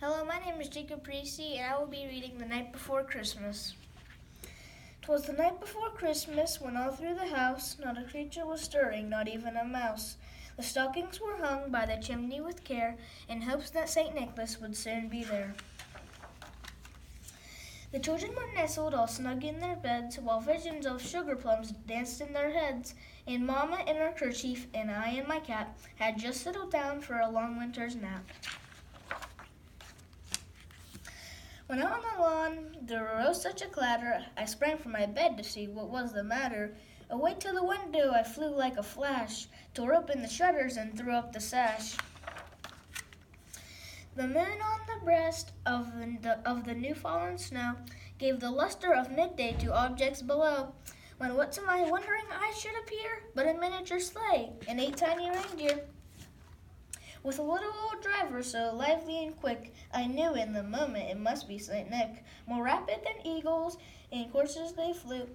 Hello, my name is Jacob Precy, and I will be reading The Night Before Christmas. 'Twas the night before Christmas, when all through the house not a creature was stirring, not even a mouse. The stockings were hung by the chimney with care, in hopes that St. Nicholas would soon be there. The children were nestled all snug in their beds, while visions of sugar plums danced in their heads, and Mamma in her kerchief, and I in my cap, had just settled down for a long winter's nap. When out on the lawn there arose such a clatter, I sprang from my bed to see what was the matter. Away to the window I flew like a flash, tore open the shutters and threw up the sash. The moon on the breast of the new fallen snow gave the luster of midday to objects below, when what to my wondering eyes should appear but a miniature sleigh and 8 tiny reindeer. With a little old driver so lively and quick, I knew in the moment it must be St. Nick. More rapid than eagles, in courses they flew,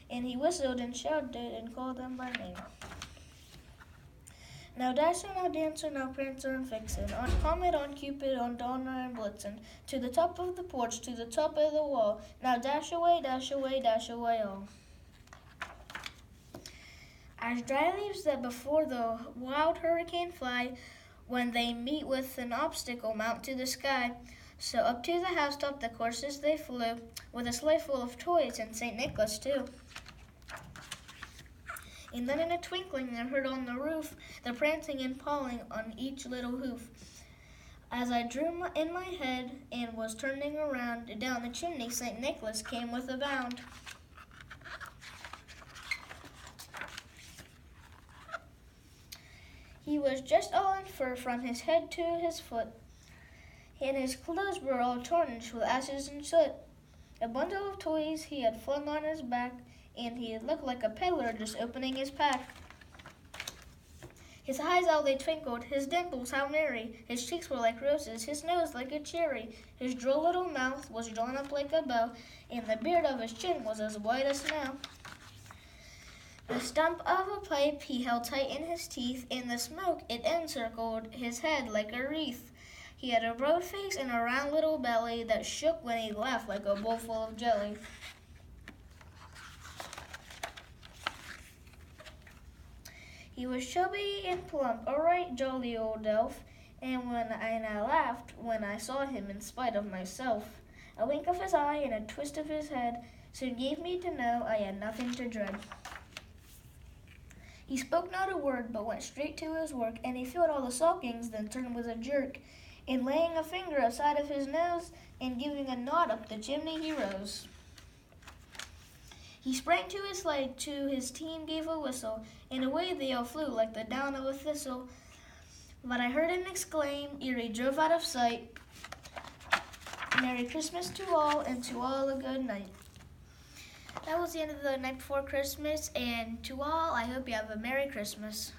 and he whistled and shouted and called them by name. Now Dasher, now Dancer, now Prancer and Vixen, on Comet, on Cupid, on Donner and Blitzen, to the top of the porch, to the top of the wall. Now dash away, dash away, dash away all. As dry leaves that before the wild hurricane fly, when they meet with an obstacle mount to the sky, so up to the housetop the coursers they flew, with a sleigh full of toys and St. Nicholas too. And then in a twinkling I heard on the roof the prancing and pawing on each little hoof. As I drew in my head and was turning around, down the chimney St. Nicholas came with a bound. He was just all in fur from his head to his foot, and his clothes were all tarnished with ashes and soot. A bundle of toys he had flung on his back, and he looked like a peddler just opening his pack. His eyes all they twinkled, his dimples how merry, his cheeks were like roses, his nose like a cherry, his droll little mouth was drawn up like a bow, and the beard of his chin was as white as snow. The stump of a pipe he held tight in his teeth, and the smoke it encircled his head like a wreath. He had a broad face and a round little belly that shook when he laughed like a bowl full of jelly. He was chubby and plump, a right jolly old elf, and I laughed when I saw him in spite of myself. A wink of his eye and a twist of his head soon gave me to know I had nothing to dread. He spoke not a word, but went straight to his work, and he filled all the stockings, then turned with a jerk, and laying a finger aside of his nose, and giving a nod up the chimney he rose. He sprang to his sleigh, to his team gave a whistle, and away they all flew like the down of a thistle. But I heard him exclaim, ere he drove out of sight, "Merry Christmas to all, and to all a good night." That was the end of The Night Before Christmas, and to all, I hope you have a Merry Christmas.